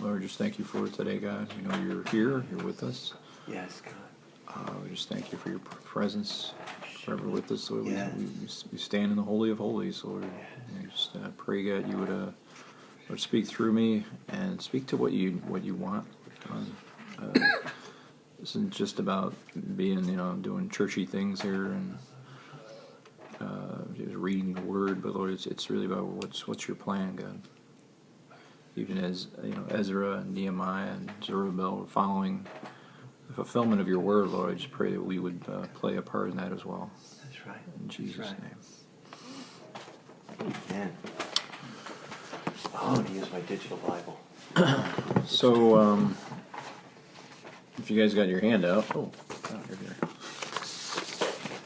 Lord, just thank you for today, God. We know you're here, you're with us. Yes, God. We just thank you for your presence forever with us, Lord. Yes. We stand in the Holy of Holies, Lord. Yes. We just pray, God, you would Lord, speak through me and speak to what you want. This isn't just about being, doing churchy things here and just reading the Word, but Lord, it's really about what's your plan, God. Even as Ezra and Nehemiah and Zerubbabel were following the fulfillment of your word, Lord, I just pray that we would play a part in that as well. That's right. In Jesus' name. Amen. Oh, I'm going to use my digital Bible. So, if you guys got your hand out, you're here.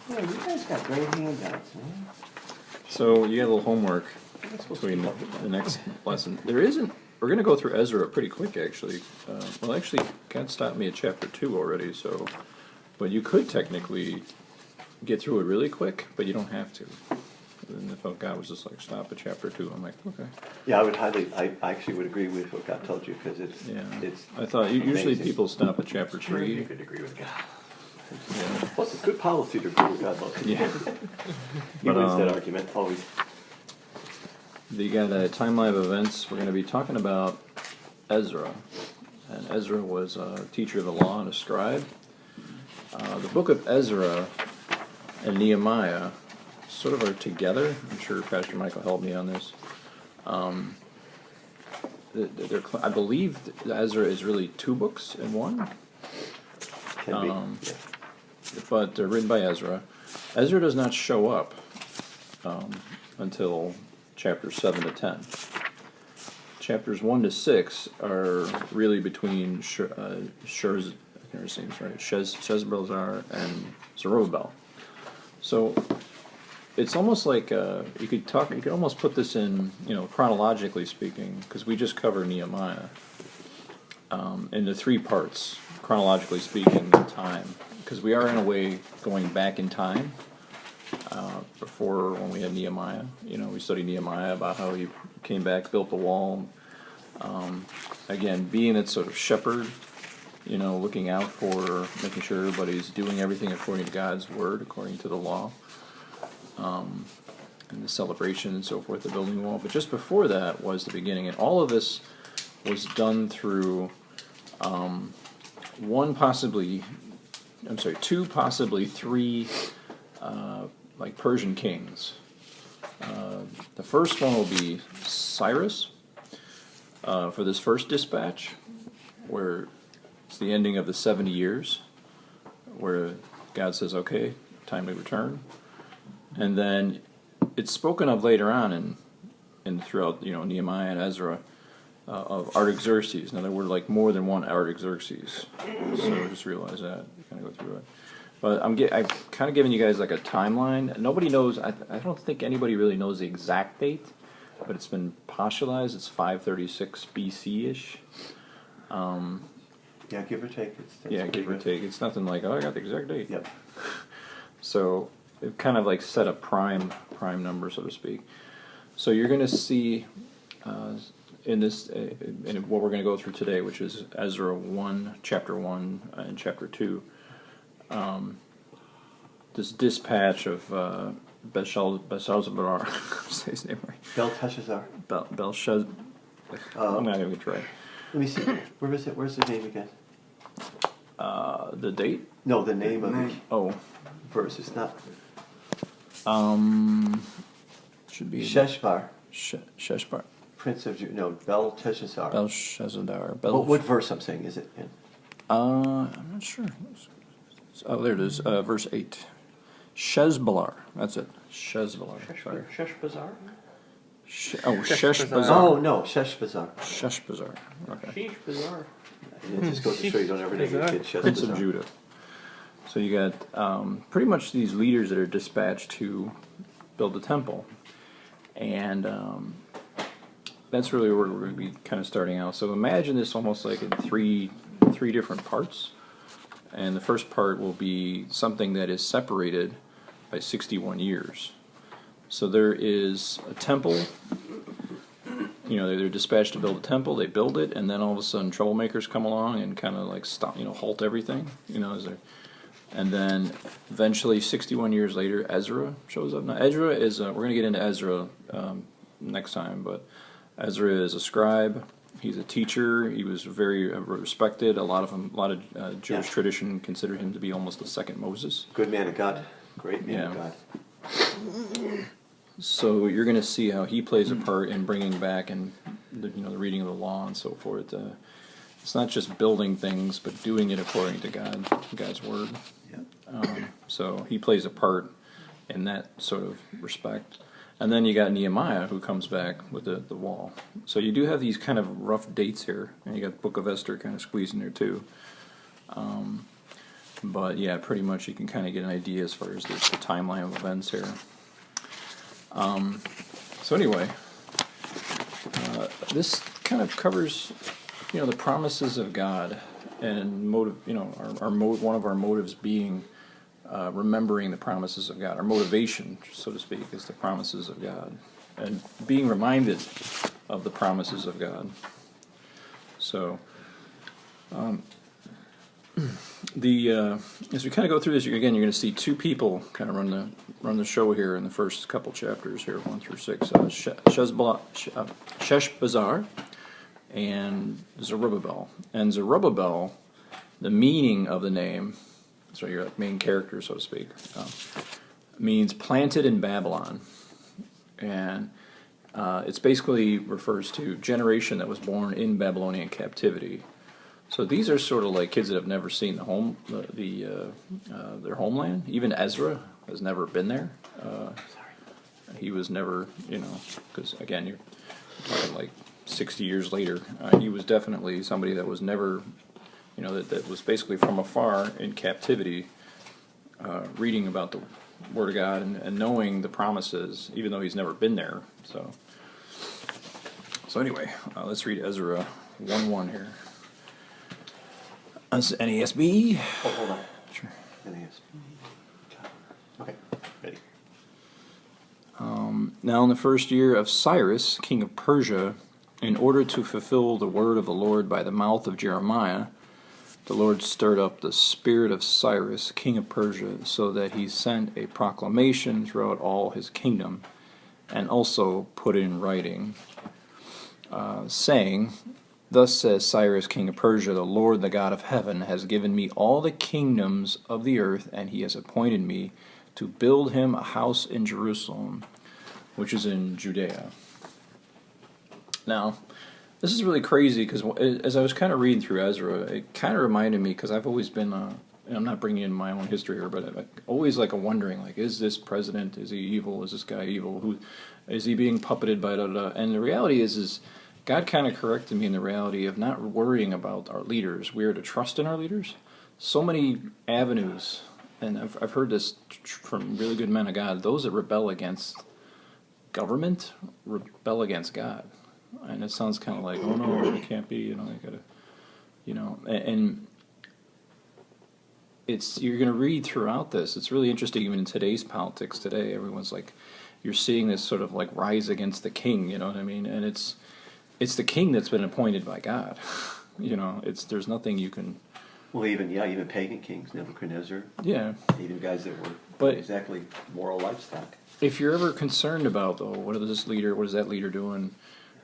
Yeah, you guys got great handouts, man. So you got a little homework between the next lesson. We're going to go through Ezra pretty quick, actually. God stopped me at chapter 2 already, but you could technically get through it really quick, but you don't have to. And I felt God was just like, stop at chapter 2. I'm like, okay. Yeah, I actually would agree with what God told you, because it's I thought usually amazing. people stop at chapter 3. You could agree with God. Yeah. Well, it's a good policy to agree with God, though. Yeah. He wins that argument, always. You got a timeline of events. We're going to be talking about Ezra. And Ezra was a teacher of the law and a scribe. The book of Ezra and Nehemiah sort of are together. I'm sure Pastor Michael helped me on this. I believe Ezra is really 2 books in one. Can be. Yeah. But they're written by Ezra. Ezra does not show up until chapters 7 to 10. Chapters 1 to 6 are really between Shezbazzar and Zerubbabel. So it's almost like you could almost put this in, chronologically speaking, because we just covered Nehemiah into 3 parts, chronologically speaking, in time, because we are in a way going back in time. Before, when we had Nehemiah, we studied Nehemiah about how he came back, built the wall. Again, being that sort of shepherd, looking out for making sure everybody's doing everything according to God's word, according to the law, and the celebration and so forth, the building wall. But just before that was the beginning, and all of this was done through 2, possibly 3. Like Persian kings. The first one will be Cyrus for this first dispatch, where it's the ending of the 70 years, where God says, okay, time to return. And then it's spoken of later on in throughout Nehemiah and Ezra of Artaxerxes. Now there were like more than one Artaxerxes, so just realize that. You kind of go through it. But I'm kind of giving you guys like a timeline. Nobody knows. I don't think anybody really knows the exact date, but it's been postularized. It's 536 BC-ish. Yeah, give or take. Give or take. It's nothing like, I got the exact date. Yep. So it kind of like set a prime number, so to speak. So you're going to see in this, in what we're going to go through today, which is Ezra 1, chapter 1, and chapter 2. This dispatch of Belshazzar, say his name right. Belteshazzar. Belshazzar. I'm not even try. Let me see. Where is it? Where's the name again? The date? No, the name of the verse. It's not. Should be Sheshbar. Sheshbar. Prince of Judah. No, Belteshazzar. Belshazzar. What verse I'm saying is it in? I'm not sure. Oh, there it is. Verse 8. Shezbazzar. That's it. Shezbazzar. Sheshbazzar? Sheshbazzar. Oh, no, Sheshbazzar. Sheshbazzar. Okay. Sheshbazzar. It just goes to show you don't ever name your kid Sheshbazzar. Prince of Judah. So you got pretty much these leaders that are dispatched to build the temple. And that's really where we're going to be kind of starting out. So imagine this almost like in three different parts. And the first part will be something that is separated by 61 years. So there is a temple they're dispatched to build a temple. They build it, and then all of a sudden troublemakers come along and kind of like stop, halt everything. And then eventually, 61 years later, Ezra shows up. Now, Ezra is we're going to get into Ezra next time, but Ezra is a scribe. He's a teacher. He was very respected. A lot of Jewish tradition considered him to be almost the second Moses. Good man of God. Great man of God. So you're going to see how he plays a part in bringing back and the reading of the law and so forth. It's not just building things, but doing it according to God's word. So he plays a part in that sort of respect. And then you got Nehemiah, who comes back with the wall. So you do have these kind of rough dates here, and you got the Book of Esther kind of squeezed in there too. But yeah, pretty much you can kind of get an idea as far as the timeline of events here. So anyway, this kind of covers, the promises of God, and motive. One of our motives being remembering the promises of God. Our motivation, so to speak, is the promises of God, and being reminded of the promises of God. So, as we kind of go through this, again, you're going to see two people kind of run the show here in the first couple chapters here, 1 through 6. Sheshbazzar and Zerubbabel. And Zerubbabel, the meaning of the name, so your main character, so to speak, means planted in Babylon. And it's basically refers to generation that was born in Babylonian captivity. So these are sort of like kids that have never seen their homeland. Even Ezra has never been there. He was never, because again, you're talking like 60 years later. He was definitely somebody that was never, that was basically from afar in captivity, reading about the Word of God and knowing the promises, even though he's never been there. So anyway, let's read Ezra 1:1 here. That's NASB. Oh, hold on. Sure. NASB. Okay, ready. Now in the first year of Cyrus, king of Persia, in order to fulfill the word of the Lord by the mouth of Jeremiah, the Lord stirred up the spirit of Cyrus, king of Persia, so that he sent a proclamation throughout all his kingdom, and also put in writing, saying, Thus says Cyrus, king of Persia, the Lord, the God of heaven, has given me all the kingdoms of the earth, and he has appointed me to build him a house in Jerusalem, which is in Judea. Now, this is really crazy, because as I was kind of reading through Ezra, it kind of reminded me, because I've always been, and I'm not bringing in my own history here, but I always wondering, is this president, is he evil, is this guy evil, who is he being puppeted by, and the reality is God kind of corrected me in the reality of not worrying about our leaders. We are to trust in our leaders. So many avenues, and I've heard this from really good men of God, those that rebel against government rebel against God. And it sounds kind of like, oh no, it can't be, they gotta, and you're going to read throughout this. It's really interesting, even in today's politics today, everyone's you're seeing this sort of rise against the king, you know what I mean? And it's the king that's been appointed by God. There's nothing you can. Well, even pagan kings, Nebuchadnezzar. Yeah. Even guys that were not exactly moral livestock. If you're ever concerned about, what is that leader doing?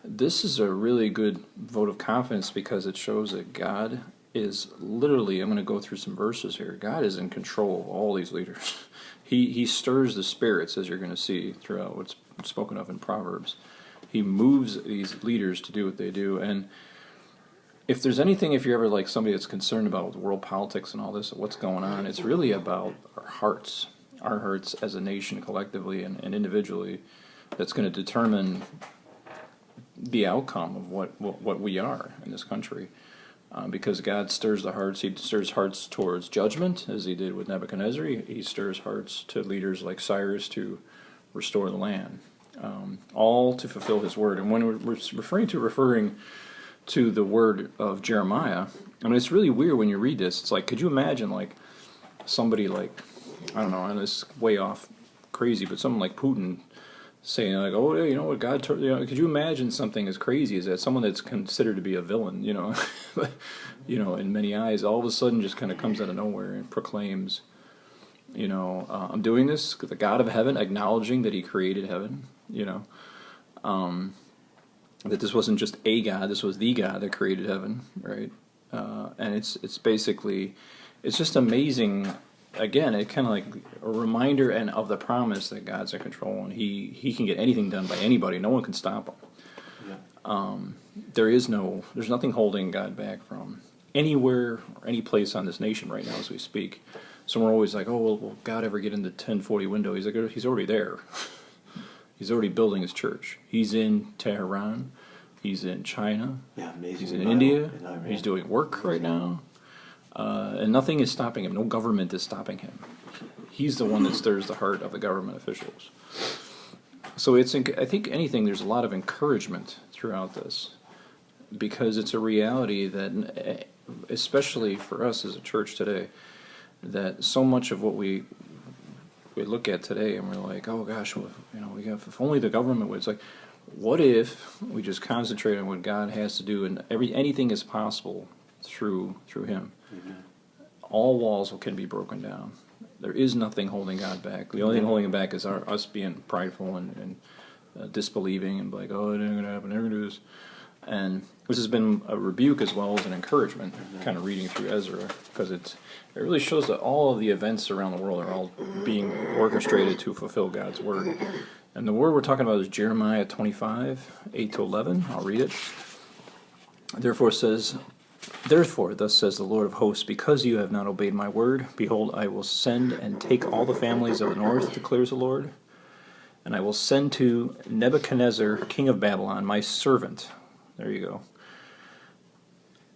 This is a really good vote of confidence, because it shows that God is literally, I'm going to go through some verses here, God is in control of all these leaders. He stirs the spirits, as you're going to see throughout what's spoken of in Proverbs. He moves these leaders to do what they do. And if there's anything, if you're ever somebody that's concerned about world politics and all this, what's going on, it's really about our hearts as a nation collectively and individually, that's going to determine the outcome of what we are in this country. Because God stirs the hearts. He stirs hearts towards judgment, as he did with Nebuchadnezzar. He stirs hearts to leaders like Cyrus to restore the land. All to fulfill his word. And when we're referring to the word of Jeremiah, it's really weird when you read this. It's could you imagine somebody I don't know, and this is way off crazy, but someone like Putin saying like, "Oh, yeah, you know what God? Could you imagine something as crazy as that? Someone that's considered to be a villain, in many eyes, all of a sudden just kind of comes out of nowhere and proclaims, I'm doing this, the God of heaven, acknowledging that He created heaven, that this wasn't just a God, this was the God that created heaven, right? And it's basically, it's just amazing. Again, it kind of like a reminder and of the promise that God's in control and He can get anything done by anybody. No one can stop Him. Yeah. There's nothing holding God back from anywhere or any place on this nation right now as we speak. So we're always like, oh, well, will God ever get in the 1040 window? He's like, He's already there. He's already building His church. He's in Tehran. He's in China. Yeah, amazing. He's in India. In Iran. He's doing work right now. And nothing is stopping Him. No government is stopping Him. He's the one that stirs the heart of the government officials. So I think anything, there's a lot of encouragement throughout this, because it's a reality that, especially for us as a church today, that so much of what we look at today and we're like, oh gosh, if only the government would. It's like, what if we just concentrate on what God has to do, and anything is possible through Him. Amen. All walls can be broken down. There is nothing holding God back. The only thing holding Him back is us being prideful and disbelieving and like, oh, it ain't going to happen, they're going to do this. And this has been a rebuke as well as an encouragement, kind of reading through Ezra, because it really shows that all of the events around the world are all being orchestrated to fulfill God's word. And the word we're talking about is Jeremiah 25, 8 to 11. I'll read it. Therefore, thus says the Lord of hosts, because you have not obeyed my word, behold, I will send and take all the families of the north, declares the Lord, and I will send to Nebuchadnezzar, king of Babylon, my servant. There you go.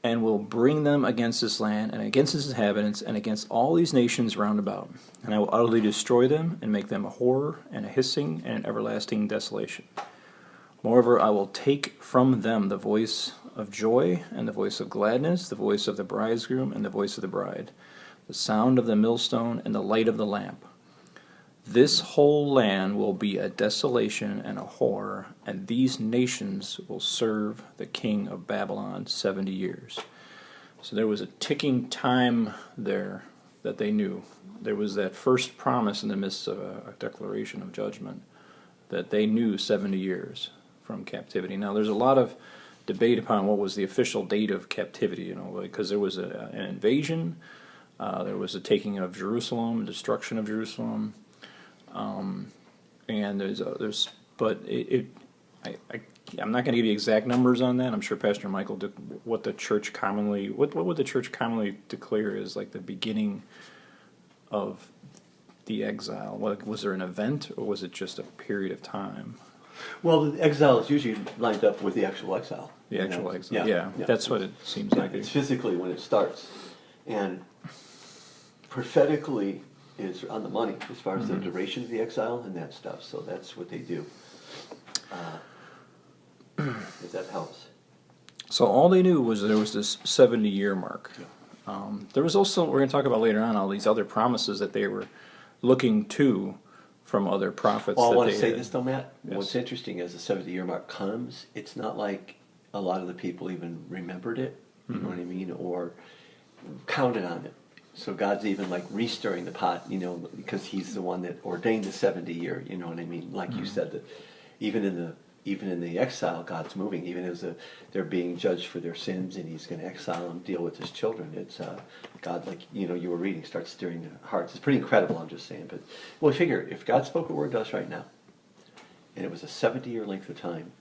And will bring them against this land and against its inhabitants and against all these nations round about. And I will utterly destroy them and make them a horror and a hissing and an everlasting desolation. Moreover, I will take from them the voice of joy and the voice of gladness, the voice of the bridegroom and the voice of the bride, the sound of the millstone and the light of the lamp. This whole land will be a desolation and a horror, and these nations will serve the king of Babylon 70 years. So there was a ticking time there that they knew. There was that first promise in the midst of a declaration of judgment that they knew 70 years from captivity. Now there's a lot of debate upon what was the official date of captivity, because there was an invasion, there was a taking of Jerusalem, destruction of Jerusalem. And I'm not going to give you exact numbers on that. I'm sure Pastor Michael did what would the church commonly declare is like the beginning of the exile. Was there an event, or was it just a period of time? Well, the exile is usually lined up with the actual exile. The actual exile, yeah. That's what it seems like. It's physically when it starts, and prophetically is on the money as far as the duration of the exile and that stuff. So that's what they do. If that helps. So all they knew was there was this 70-year mark. Yeah. There was also, we're going to talk about later on, all these other promises that they were looking to from other prophets. Well, I want to say this though, Matt. Yes. What's interesting as the 70-year mark comes, it's not like a lot of the people even remembered it, you know what I mean, or counted on it. So God's even like restirring the pot, because He's the one that ordained the 70-year. You know what I mean? Like you said, that even in the exile, God's moving. Even as they're being judged for their sins, and He's going to exile them, deal with His children. It's God, like you were reading, starts stirring their hearts. It's pretty incredible. I'm just saying, but well, figure if God spoke a word to us right now, and it was a 70-year length of time.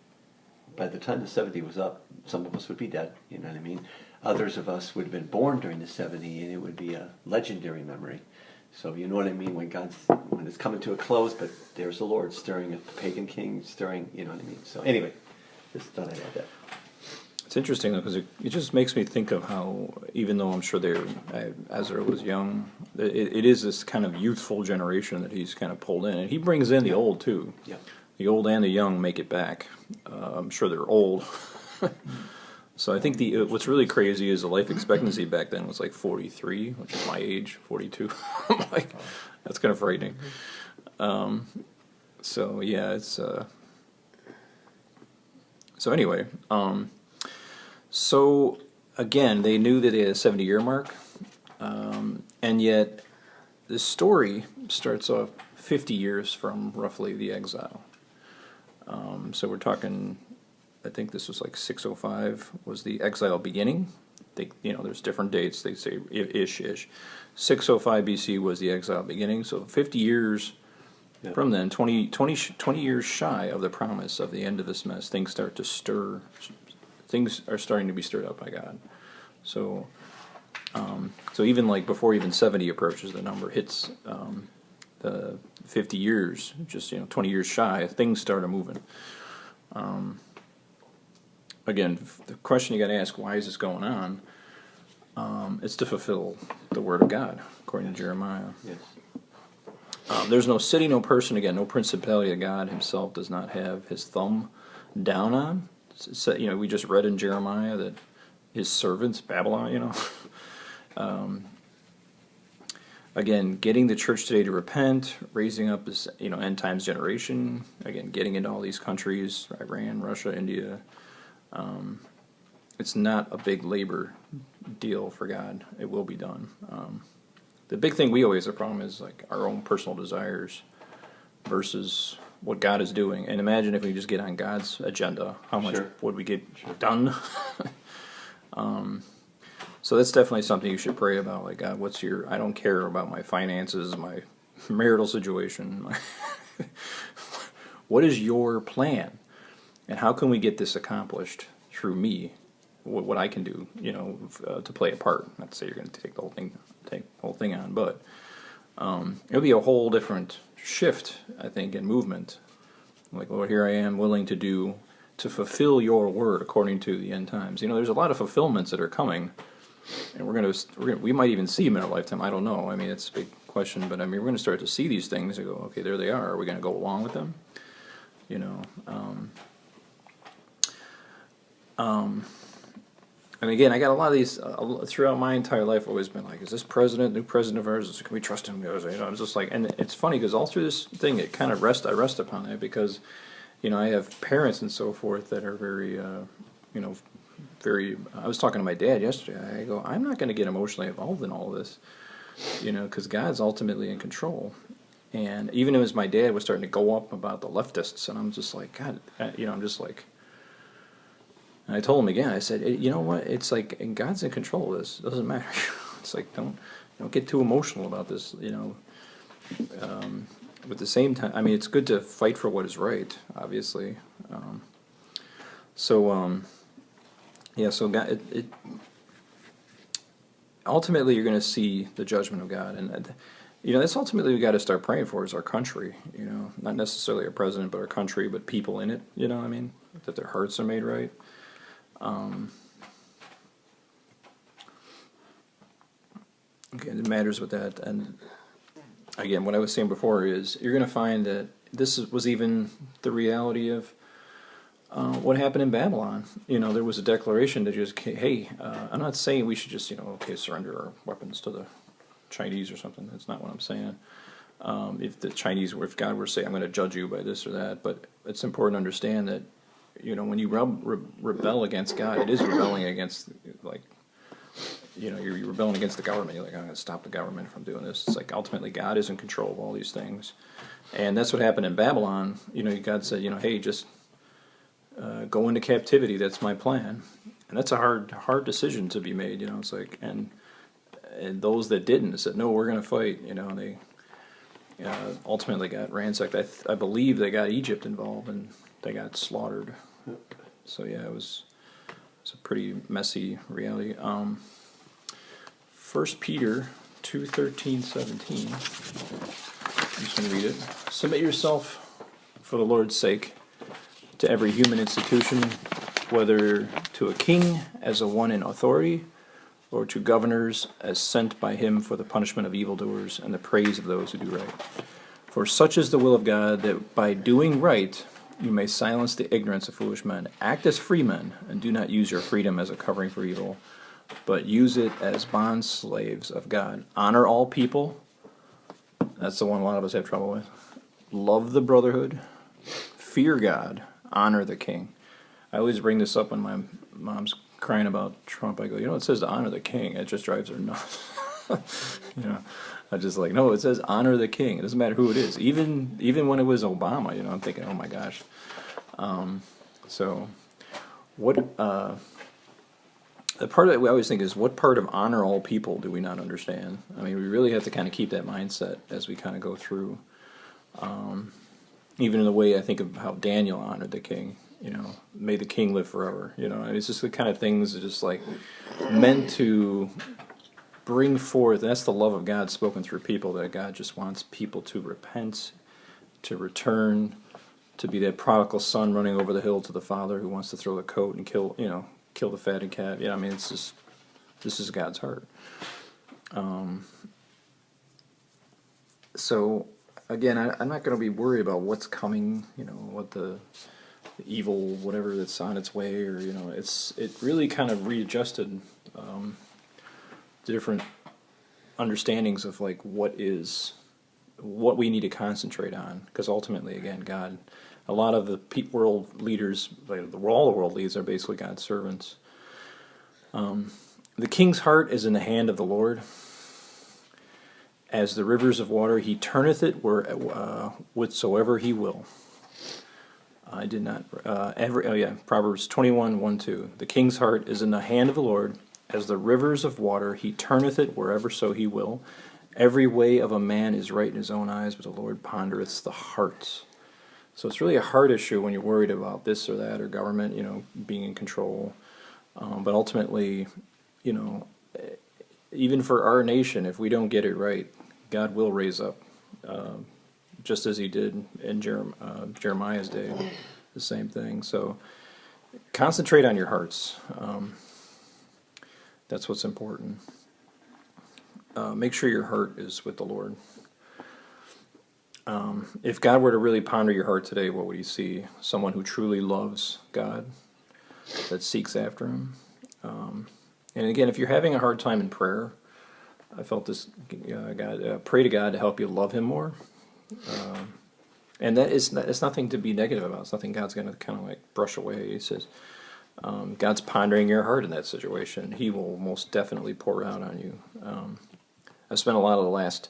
By the time the 70 was up, some of us would be dead. You know what I mean? Others of us would have been born during the 70, and it would be a legendary memory. So you know what I mean, when it's coming to a close, but there's the Lord stirring up the pagan king, stirring, you know what I mean. So anyway, just thought I'd add that. It's interesting though, because it just makes me think of how, even though I'm sure Ezra was young, it is this kind of youthful generation that he's kind of pulled in, and he brings in the old too. Yeah. The old and the young make it back. I'm sure they're old. So I think what's really crazy is the life expectancy back then was like 43, which is my age, 42. I'm like, that's kind of frightening. So yeah, it's so anyway, so again, they knew that they had a 70-year mark, and yet the story starts off 50 years from roughly the exile. So we're talking, I think this was like 605 was the exile beginning. They, there's different dates. They say ish. 605 BC was the exile beginning. So 50 years from then, 20 years shy of the promise of the end of this mess, things start to stir. Things are starting to be stirred up by God. So, so even like before even 70 approaches, the number hits the 50 years, just 20 years shy, things start moving. Again, the question you got to ask: why is this going on? It's to fulfill the word of God, according to Jeremiah. Yes. There's no city, no person, again, no principality that God Himself does not have His thumb down on. So, we just read in Jeremiah that His servants, Babylon, again, getting the church today to repent, raising up this, end times generation. Again, getting into all these countries, Iran, Russia, India. It's not a big labor deal for God. It will be done. The big thing we always have a problem is like our own personal desires versus what God is doing. And imagine if we just get on God's agenda, how much would we get done? So that's definitely something you should pray about. Like, God, I don't care about my finances, my marital situation. What is your plan? And how can we get this accomplished through me? What I can do, to play a part. Not to say you're going to take the whole thing on, but it'll be a whole different shift, I think, in movement. Like, Lord, here I am, willing to do to fulfill your word according to the end times. There's a lot of fulfillments that are coming, and we might even see them in our lifetime. I don't know. I mean, it's a big question, but we're going to start to see these things and go, okay, there they are. Are we going to go along with them? And again, I got a lot of these throughout my entire life. I've always been like, is this new president of ours? Can we trust him? I was just like, and it's funny because all through this thing, I rest upon that because, I have parents and so forth that are very, very. I was talking to my dad yesterday. I go, I'm not going to get emotionally involved in all of this, because God's ultimately in control. And even as my dad was starting to go up about the leftists, and I'm just like, God, I'm just like. And I told him again, I said, you know what, it's like, and God's in control of this, it doesn't matter. It's like, don't get too emotional about this, But at the same time, it's good to fight for what is right, obviously. So God, ultimately you're going to see the judgment of God. And, that's ultimately we got to start praying for is our country, not necessarily our president, but our country, but people in it, that their hearts are made right. Okay, it matters with that. And again, what I was saying before is you're going to find that this was even the reality of what happened in Babylon. There was a declaration that just, hey, I'm not saying we should just, surrender our weapons to the Chinese or something. That's not what I'm saying. If God were to say, I'm going to judge you by this or that, but it's important to understand that when you rebel against God, it is rebelling against, you're rebelling against the government. You're like, I'm going to stop the government from doing this. It's like ultimately God is in control of all these things. And that's what happened in Babylon. God said, hey, just go into captivity. That's my plan. And that's a hard decision to be made. It's like, and those that didn't said, no, we're going to fight. And they ultimately got ransacked. I believe they got Egypt involved and they got slaughtered. So yeah, it's a pretty messy reality. 1 Peter 2:13-17. I'm just going to read it. Submit yourself for the Lord's sake to every human institution, whether to a king as a one in authority, or to governors as sent by him for the punishment of evildoers and the praise of those who do right. For such is the will of God, that by doing right you may silence the ignorance of foolish men. Act as free men, and do not use your freedom as a covering for evil, but use it as bond slaves of God. Honor all people. That's the one a lot of us have trouble with. love the brotherhood, fear God, honor the king. I always bring this up when my mom's crying about Trump. I go, it says to honor the king. It just drives her nuts. I just like, no, it says honor the king. It doesn't matter who it is. Even when it was Obama, I'm thinking, oh my gosh. So what the part that we always think is, what part of honor all people do we not understand? I mean, we really have to kind of keep that mindset as we kind of go through. Even in the way I think of how Daniel honored the king, may the king live forever. It's just the kind of things that just like meant to bring forth, and that's the love of God spoken through people, that God just wants people to repent, to return, to be that prodigal son running over the hill to the father who wants to throw the coat and kill the fatted calf. It's just, this is God's heart. So again, I'm not going to be worried about what's coming, what the evil whatever that's on its way, or it really kind of readjusted different understandings of like what we need to concentrate on, because ultimately, again, God, a lot of the world leaders, all the world leaders, are basically God's servants. The king's heart is in the hand of the Lord. As the rivers of water, he turneth it whithersoever he will. I did not. Proverbs 21, 1, 2. The king's heart is in the hand of the Lord. As the rivers of water, he turneth it wherever so he will. Every way of a man is right in his own eyes, but the Lord pondereth the hearts. So it's really a heart issue when you're worried about this or that, or government, being in control. But ultimately, even for our nation, if we don't get it right, God will raise up, just as he did in Jeremiah's day, the same thing. So concentrate on your hearts. That's what's important. Make sure your heart is with the Lord. If God were to really ponder your heart today, what would he see? Someone who truly loves God, that seeks after him. And again, if you're having a hard time in prayer, I felt this, pray to God to help you love him more. And it's nothing to be negative about. It's nothing God's going to kind of like brush away. He says, God's pondering your heart in that situation. He will most definitely pour out on you. I spent a lot of the last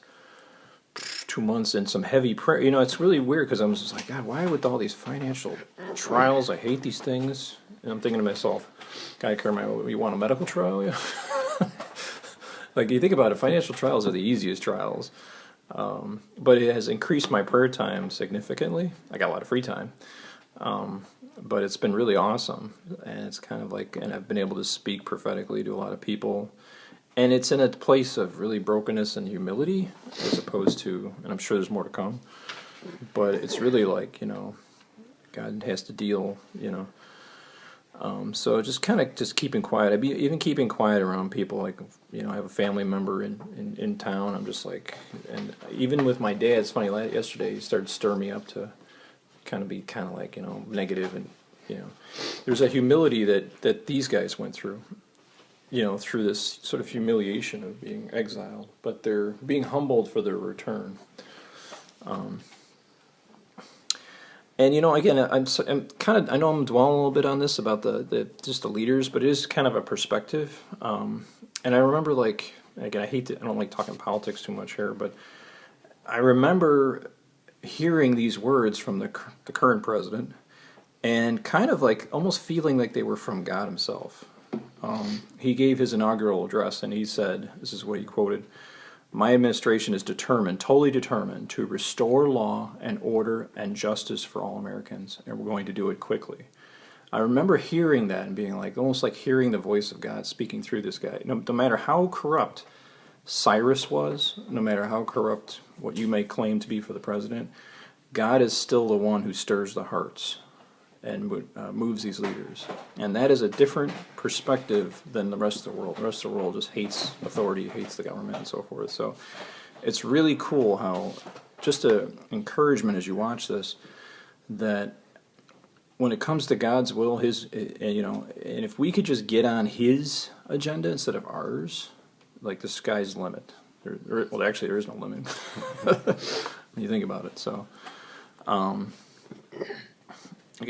2 months in some heavy prayer. It's really weird, because I'm just like, God, why with all these financial trials? I hate these things. And I'm thinking to myself, God, you want a medical trial? Yeah. Like, you think about it, financial trials are the easiest trials. But it has increased my prayer time significantly. I got a lot of free time. But it's been really awesome. And it's kind of like, and I've been able to speak prophetically to a lot of people. And it's in a place of really brokenness and humility, as opposed to, and I'm sure there's more to come, but it's really like, God has to deal, so just kind of just keeping quiet. Even keeping quiet around people, like, I have a family member in town. I'm just like, and even with my dad, it's funny, yesterday he started stirring me up to be like, negative, and, there's a humility that these guys went through. Through this sort of humiliation of being exiled, but they're being humbled for their return. And again, I'm kind of, I know I'm dwelling a little bit on this about the leaders, but it is kind of a perspective. And I remember, like, again, I don't like talking politics too much here, but I remember hearing these words from the current president, and kind of like almost feeling like they were from God himself. He gave his inaugural address, and he said, this is what he quoted, "My administration is totally determined, to restore law and order and justice for all Americans, and we're going to do it quickly." I remember hearing that and being like, almost like hearing the voice of God speaking through this guy. No matter how corrupt Cyrus was, no matter how corrupt what you may claim to be for the president, God is still the one who stirs the hearts and moves these leaders. And that is a different perspective than the rest of the world. The rest of the world just hates authority, hates the government, and so forth. So it's really cool how, just an encouragement as you watch this, that when it comes to God's will, and if we could just get on his agenda instead of ours, like, the sky's the limit. Well, actually, there is no limit when you think about it. So Again,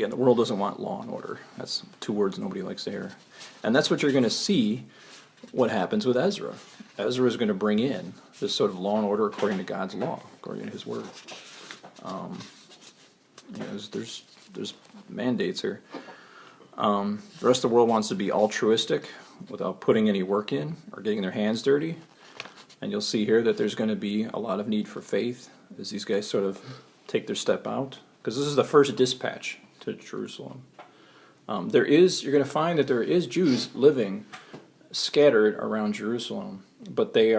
the world doesn't want law and order. That's two words nobody likes to hear. And that's what you're going to see what happens with Ezra. Ezra is going to bring in this sort of law and order according to God's law, according to His Word. There's mandates here. The rest of the world wants to be altruistic without putting any work in or getting their hands dirty. And you'll see here that there's going to be a lot of need for faith as these guys sort of take their step out. Because this is the first dispatch to Jerusalem. You're going to find that there is Jews living scattered around Jerusalem, but they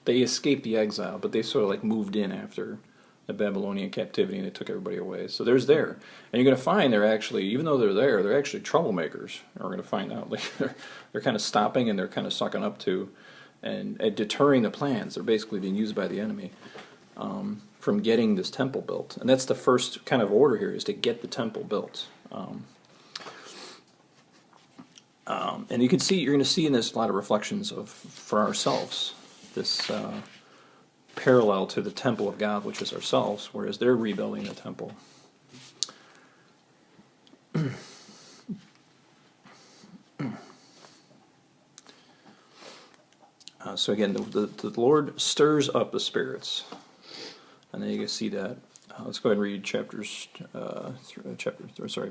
escaped the exile, but they sort of like moved in after the Babylonian captivity and they took everybody away. So there's there. And you're going to find they're actually, even though they're actually troublemakers. And we're going to find out later. They're kind of stopping and they're kind of sucking up to and deterring the plans. They're basically being used by the enemy from getting this temple built. And that's the first kind of order here, is to get the temple built. And you're going to see in this a lot of reflections for ourselves, this parallel to the temple of God, which is ourselves, whereas they're rebuilding the temple. So again, the Lord stirs up the spirits, and then you can see that. Let's go ahead and read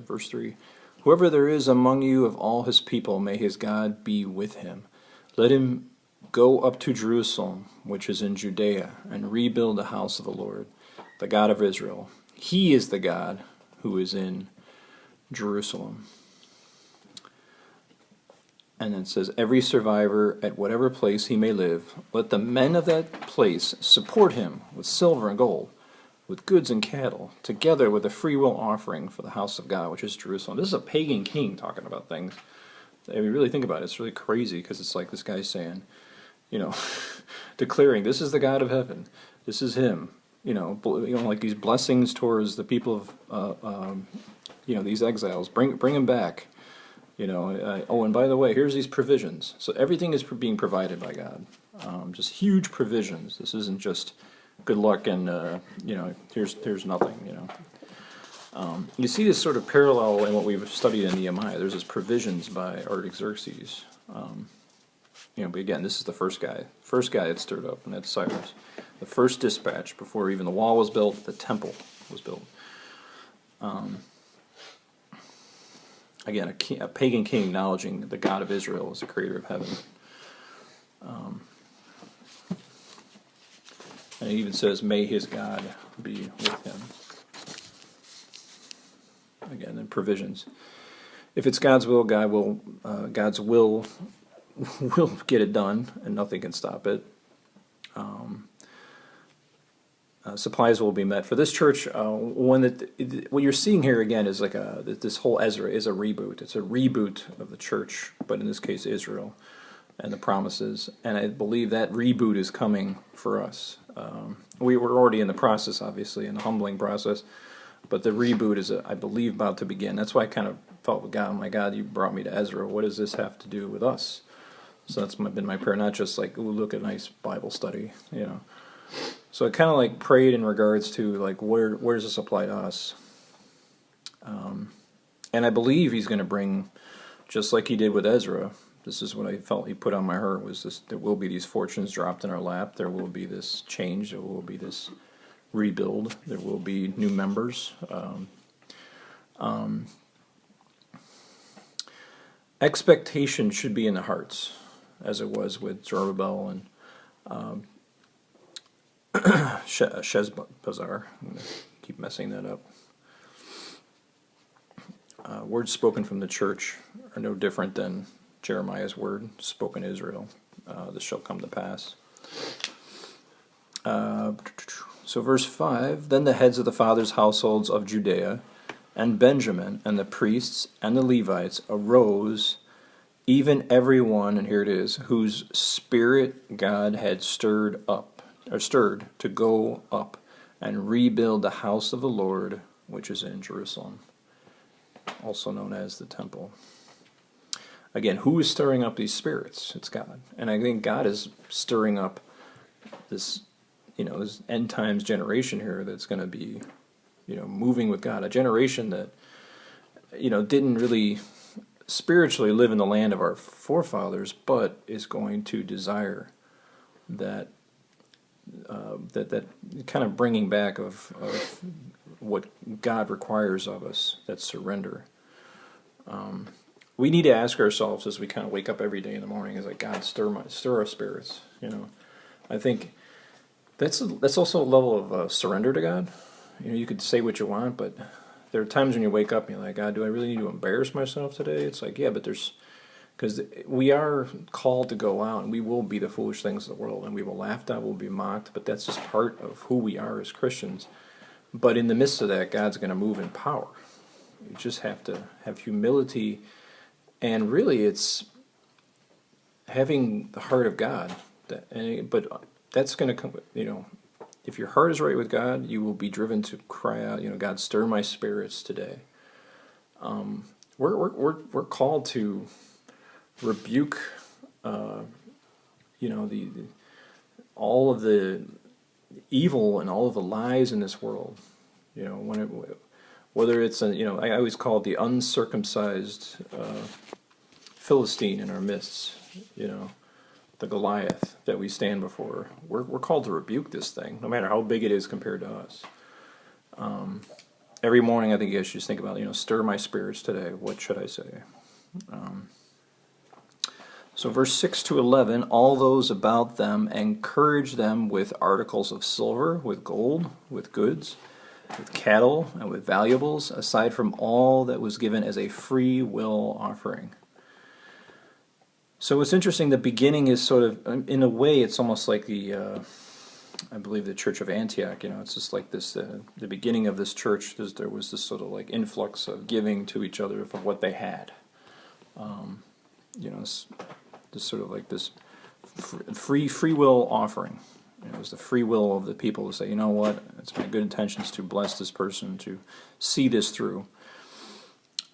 verse 3. Whoever there is among you of all his people, may his God be with him. Let him go up to Jerusalem, which is in Judea, and rebuild the house of the Lord, the God of Israel. He is the God who is in Jerusalem. And then it says, every survivor at whatever place he may live, let the men of that place support him with silver and gold, with goods and cattle, together with a freewill offering for the house of God, which is Jerusalem. This is a pagan king talking about things. If you really think about it, it's really crazy, because it's like this guy's saying, declaring, this is the God of heaven. This is him. Like these blessings towards the people of, these exiles. Bring them back. And by the way, here's these provisions. So everything is being provided by God. Just huge provisions. This isn't just good luck and, here's nothing, You see this sort of parallel in what we've studied in Nehemiah. There's this provisions by Artaxerxes. But again, this is the first guy. First guy that stirred up, and that's Cyrus. The first dispatch, before even the wall was built, the temple was built. Again, a pagan king acknowledging the God of Israel as the creator of heaven. And it even says, may his God be with him. Again, then provisions. If it's God's will, God's will get it done, and nothing can stop it. Supplies will be met for this church. What you're seeing here again is like this whole Ezra is a reboot. It's a reboot of the church, but in this case, Israel and the promises. And I believe that reboot is coming for us. We were already in the process, obviously, in the humbling process, but the reboot is, I believe, about to begin. That's why I kind of felt with God, oh my God, you brought me to Ezra. What does this have to do with us? So that's been my prayer, not just like, ooh, look at a nice Bible study, So I kind of like prayed in regards to like, where does this apply to us? And I believe he's going to bring, just like he did with Ezra, this is what I felt he put on my heart, was this: there will be these fortunes dropped in our lap, there will be this change, there will be this rebuild, there will be new members. Expectation should be in the hearts, as it was with Zerubbabel and Sheshbazzar. I'm going to keep messing that up. Words spoken from the church are no different than Jeremiah's word spoken to Israel. This shall come to pass. So verse 5, then the heads of the fathers' households of Judea and Benjamin and the priests and the Levites arose, even every one, and here it is, whose spirit God had stirred to go up and rebuild the house of the Lord, which is in Jerusalem, also known as the temple. Again, who is stirring up these spirits? It's God. And I think God is stirring up this, this end times generation here that's going to be moving with God, a generation that, didn't really spiritually live in the land of our forefathers, but is going to desire that that kind of bringing back of what God requires of us, that surrender. We need to ask ourselves as we kind of wake up every day in the morning, is like, God, stir our spirits. I think that's also a level of surrender to God. You could say what you want, but there are times when you wake up and you're like, God, do I really need to embarrass myself today? It's like, yeah, but because we are called to go out and we will be the foolish things of the world, and we will laugh at, we'll be mocked, but that's just part of who we are as Christians. But in the midst of that, God's going to move in power. You just have to have humility, and really it's having the heart of God. But that's going to come, if your heart is right with God, you will be driven to cry out, God, stir my spirits today. We're called to rebuke, all of the evil and all of the lies in this world. Whether it's I always call it the uncircumcised Philistine in our midst. The Goliath that we stand before. We're called to rebuke this thing, no matter how big it is compared to us. Every morning, I think you guys should just think about, stir my spirits today. What should I say? So verse 6 to 11, all those about them encourage them with articles of silver, with gold, with goods, with cattle, and with valuables, aside from all that was given as a free will offering. So it's interesting, the beginning is sort of, in a way, it's almost like I believe the Church of Antioch, it's just like this, the beginning of this church, there was this sort of like influx of giving to each other of what they had. This sort of like this free will offering. It was the free will of the people to say, you know what, it's my good intentions to bless this person, to see this through.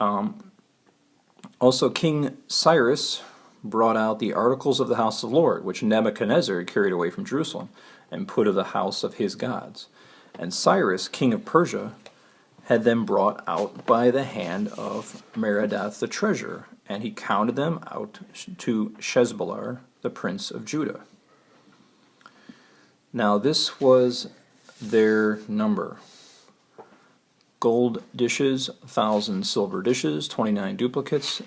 Also, King Cyrus brought out the articles of the house of the Lord, which Nebuchadnezzar had carried away from Jerusalem, and put of the house of his gods. And Cyrus, king of Persia, had them brought out by the hand of Merodach the treasurer, and he counted them out to Sheshbazzar, the prince of Judah. Now this was their number. Gold dishes, 1,000 silver dishes, 29 duplicates,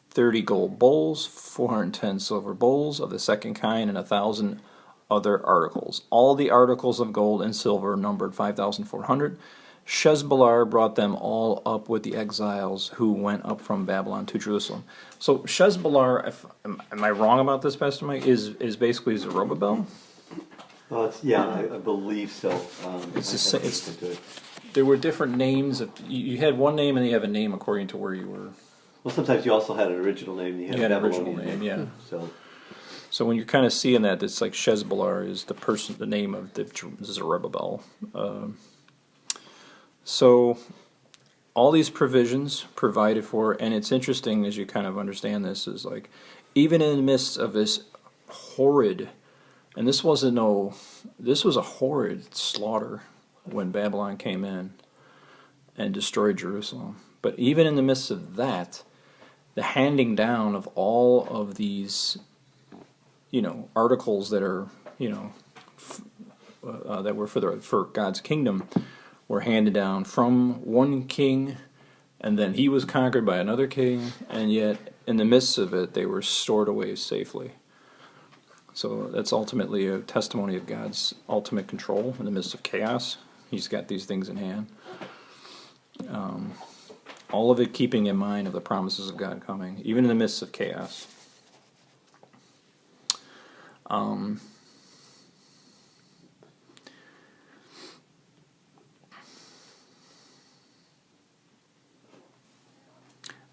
30 gold bowls, 410 silver bowls of the second kind, and 1,000 other articles. All the articles of gold and silver numbered 5,400. Sheshbazzar brought them all up with the exiles who went up from Babylon to Jerusalem. So Sheshbazzar, am I wrong about this, Pastor Mike, is basically Zerubbabel? I believe so. There were different names. You had one name and you have a name according to where you were. Well, sometimes you also had an original name. You had an original name, yeah. So when you're kind of seeing that, it's like Sheshbazzar is the name of the Zerubbabel. So all these provisions provided for, and it's interesting as you kind of understand this, is like, even in the midst of this horrid, and this was a horrid slaughter when Babylon came in and destroyed Jerusalem. But even in the midst of that, the handing down of all of these, articles that are, that were for God's kingdom, were handed down from one king, and then he was conquered by another king, and yet in the midst of it, they were stored away safely. So that's ultimately a testimony of God's ultimate control in the midst of chaos. He's got these things in hand. All of it keeping in mind of the promises of God coming, even in the midst of chaos.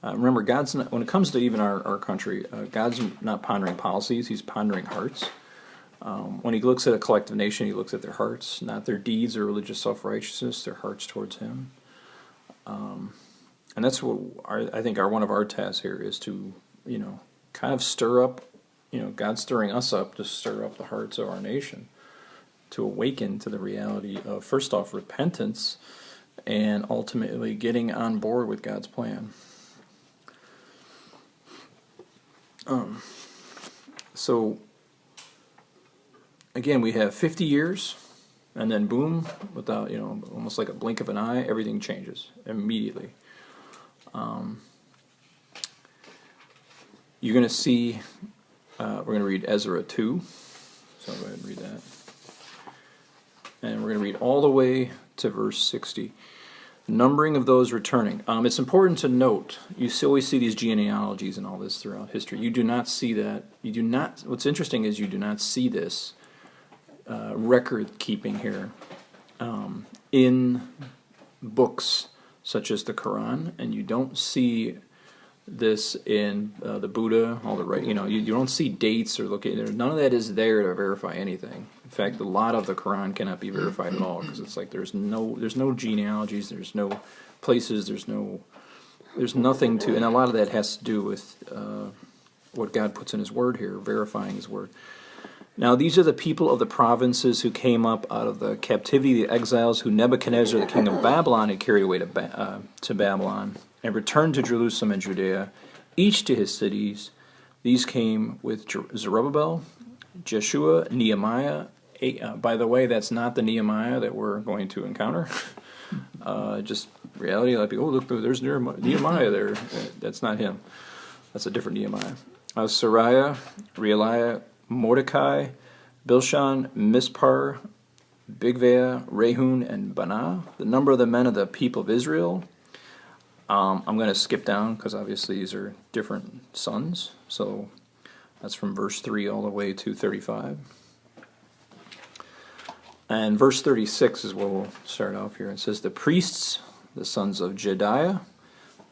Remember, God's not, when it comes to even our country, God's not pondering policies, He's pondering hearts. When He looks at a collective nation, He looks at their hearts, not their deeds or religious self-righteousness, their hearts towards Him. And that's what I think one of our tasks here is to, kind of stir up, God's stirring us up to stir up the hearts of our nation, to awaken to the reality of, first off, repentance, and ultimately getting on board with God's plan. So, again, we have 50 years, and then boom, without, almost like a blink of an eye, everything changes immediately. You're going to see, we're going to read Ezra 2, so I'll go ahead and read that. And we're going to read all the way to verse 60. Numbering of those returning. It's important to note, you always see these genealogies and all this throughout history. You do not see that. What's interesting is you do not see this record keeping here in books such as the Quran, and you don't see this in the Buddha, all the right, you don't see dates or look at it. None of that is there to verify anything. In fact, a lot of the Quran cannot be verified at all because it's like there's no genealogies, there's no places, there's nothing to, and a lot of that has to do with what God puts in His Word here, verifying His Word. Now, these are the people of the provinces who came up out of the captivity, the exiles, who Nebuchadnezzar, the king of Babylon, had carried away to Babylon, and returned to Jerusalem and Judea, each to his cities. These came with Zerubbabel, Jeshua, Nehemiah. By the way, that's not the Nehemiah that we're going to encounter. Just reality, like, oh, look, there's Nehemiah there. That's not him. That's a different Nehemiah. Sariah, Realiah, Mordecai, Bilshan, Mispar, Bigvah, Rehum, and Banah. The number of the men of the people of Israel. I'm going to skip down because obviously these are different sons. So that's from verse 3 all the way to 35. And verse 36 is where we'll start off here. It says, the priests, the sons of Jediah.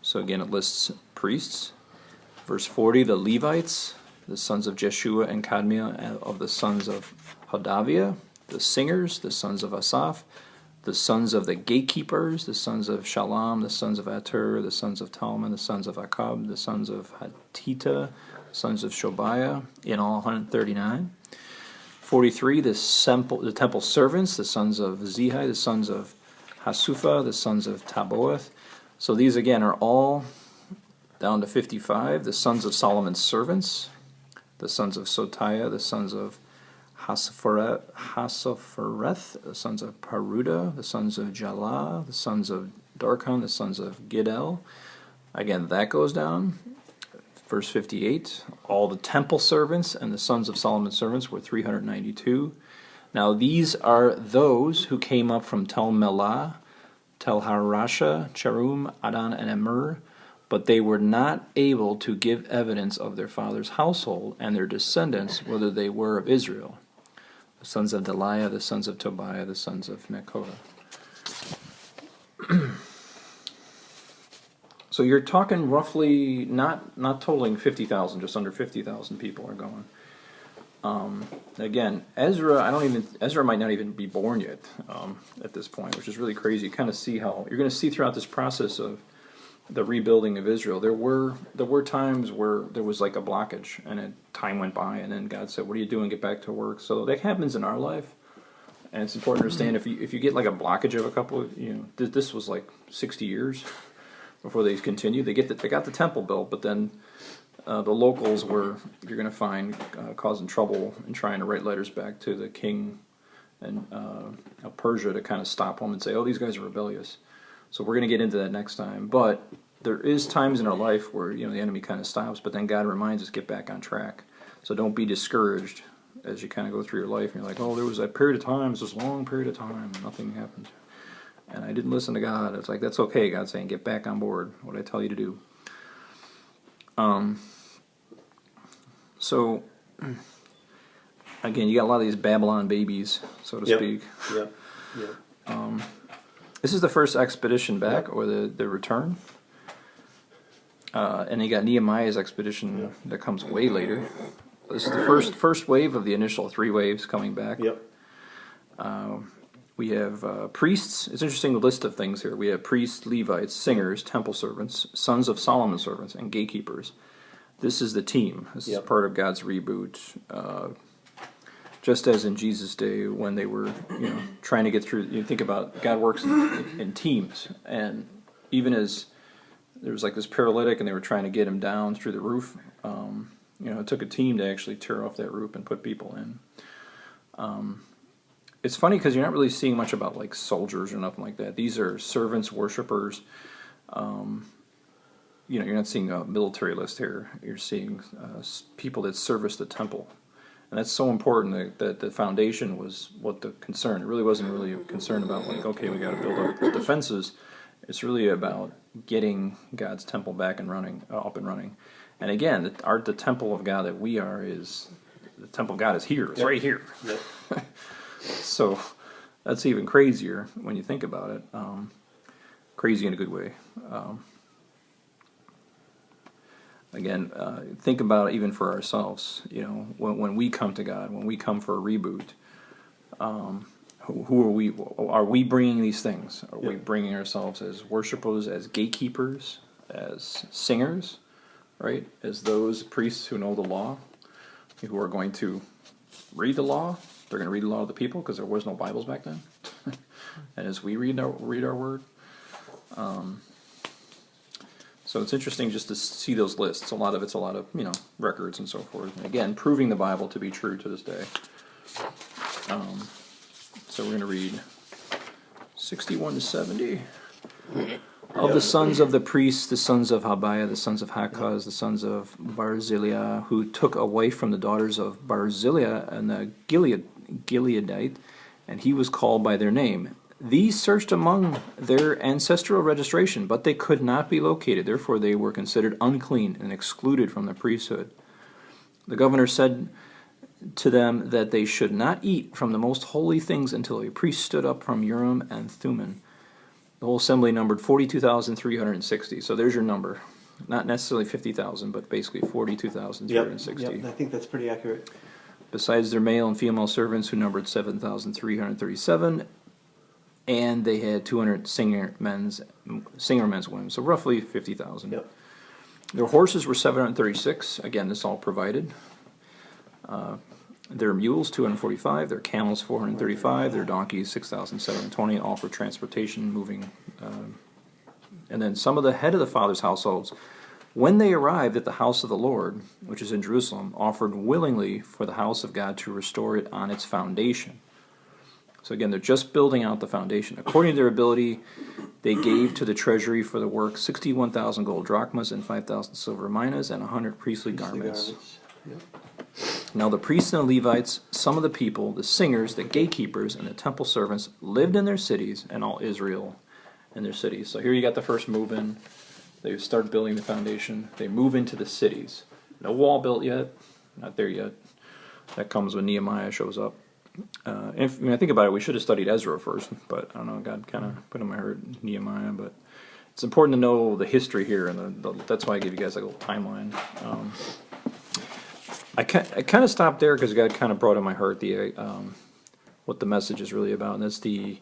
So again, it lists priests. Verse 40, the Levites, the sons of Jeshua and Kadmiah, of the sons of Hodaviah. The singers, the sons of Asaph. The sons of the gatekeepers, the sons of Shalom, the sons of Atur, the sons of Talman, the sons of Akab, the sons of Hatita, the sons of Shobiah, in all 139. 43, the temple servants, the sons of Zehi, the sons of Hasupha, the sons of Taboeth. So these again are all down to 55. The sons of Solomon's servants, the sons of Sotiah, the sons of Hasophereth, the sons of Paruda, the sons of Jalah, the sons of Darkon, the sons of Giddel. Again, that goes down. Verse 58, all the temple servants and the sons of Solomon's servants were 392. Now these are those who came up from Tel Melah, Tel Harasha, Cherum, Adan, and Emir, but they were not able to give evidence of their father's household and their descendants, whether they were of Israel. The sons of Deliah, the sons of Tobiah, the sons of Nekoda. So you're talking roughly, not totaling 50,000, just under 50,000 people are going. Again, Ezra might not even be born yet at this point, which is really crazy. You kind of see how, you're going to see throughout this process of the rebuilding of Israel, there were times where there was like a blockage, and time went by, and then God said, "What are you doing? Get back to work." So that happens in our life, and it's important to understand if you get like a blockage of a couple of, this was like 60 years before they continued. They got the temple built, but then the locals you're going to find causing trouble and trying to write letters back to the king and of Persia to kind of stop them and say, "Oh, these guys are rebellious." So we're going to get into that next time. But there is times in our life where the enemy kind of stops, but then God reminds us, get back on track. So don't be discouraged as you kind of go through your life and you're like, "Oh, there was that period of time, this long period of time, and nothing happened. And I didn't listen to God." It's like, that's okay. God's saying, get back on board. What I tell you to do. So again, you got a lot of these Babylon babies, so to speak. Yep. This is the first expedition back, or the return. And you got Nehemiah's expedition that comes way later. This is the first wave of the initial 3 waves coming back. Yep. We have priests. It's an interesting list of things here. We have priests, Levites, singers, temple servants, sons of Solomon's servants, and gatekeepers. This is the team. This is part of God's reboot. just as in Jesus' day when they were, trying to get through. You think about God works in teams, and even as there was like this paralytic, and they were trying to get him down through the roof. It took a team to actually tear off that roof and put people in. It's funny because you're not really seeing much about like soldiers or nothing like that. These are servants, worshipers. You're not seeing a military list here. You're seeing people that service the temple. And that's so important that the foundation was what the concern. It really wasn't really a concern about like, okay, we got to build our defenses. It's really about getting God's temple back and running, up and running. And again, the temple of God that we are is, the temple of God is here. It's right here. Yep. So that's even crazier when you think about it. Crazy in a good way. Again, think about it even for ourselves. When we come to God, when we come for a reboot, who are we? Are we bringing these things? Are we bringing ourselves as worshipers, as gatekeepers, as singers, right? As those priests who know the law, who are going to read the law? They're going to read the law of the people because there was no Bibles back then. And as we read our word. So it's interesting just to see those lists. A lot of records and so forth. And again, proving the Bible to be true to this day. So we're going to read 61 to 70. Of the sons of the priests, the sons of Habiah, the sons of Hakaz, the sons of Barzillai, who took away from the daughters of Barzillai and the Gileadite, and he was called by their name. These searched among their ancestral registration, but they could not be located. Therefore they were considered unclean and excluded from the priesthood. The governor said to them that they should not eat from the most holy things until a priest stood up from Urim and Thummim. The whole assembly numbered 42,360. So there's your number. Not necessarily 50,000, but basically 42,360. Yep, I think that's pretty accurate. Besides their male and female servants, who numbered 7,337, and they had 200 singer men's women, so roughly 50,000. Yep. Their horses were 736. Again, this all provided. Their mules, 245. Their camels, 435. Their donkeys, 6,720, all for transportation, moving. And then some of the head of the fathers' households, when they arrived at the house of the Lord, which is in Jerusalem, offered willingly for the house of God to restore it on its foundation. So again, they're just building out the foundation. According to their ability, they gave to the treasury for the work 61,000 gold drachmas and 5,000 silver minas and 100 priestly garments. Yep. Now the priests and the Levites, some of the people, the singers, the gatekeepers, and the temple servants lived in their cities, and all Israel in their cities. So here you got the first move in. They start building the foundation. They move into the cities. No wall built yet. Not there yet. That comes when Nehemiah shows up. If I think about it, we should have studied Ezra first, but I don't know, God kind of put in my heart Nehemiah, but it's important to know the history here, and that's why I gave you guys like a little timeline. I kind of stopped there because God kind of brought in my heart what the message is really about, and that's the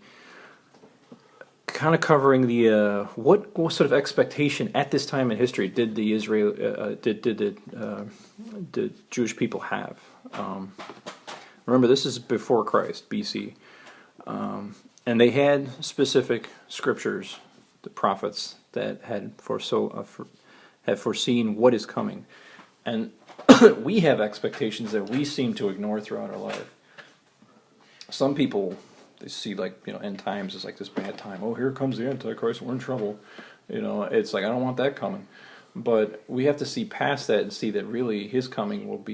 kind of covering the what sort of expectation at this time in history did the Jewish people have. Remember, this is before Christ, BC, and they had specific scriptures, the prophets that had foreseen what is coming, and we have expectations that we seem to ignore throughout our life. Some people, they see end times as like this bad time. Oh, here comes the Antichrist. We're in trouble. It's like I don't want that coming, but we have to see past that and see that really His coming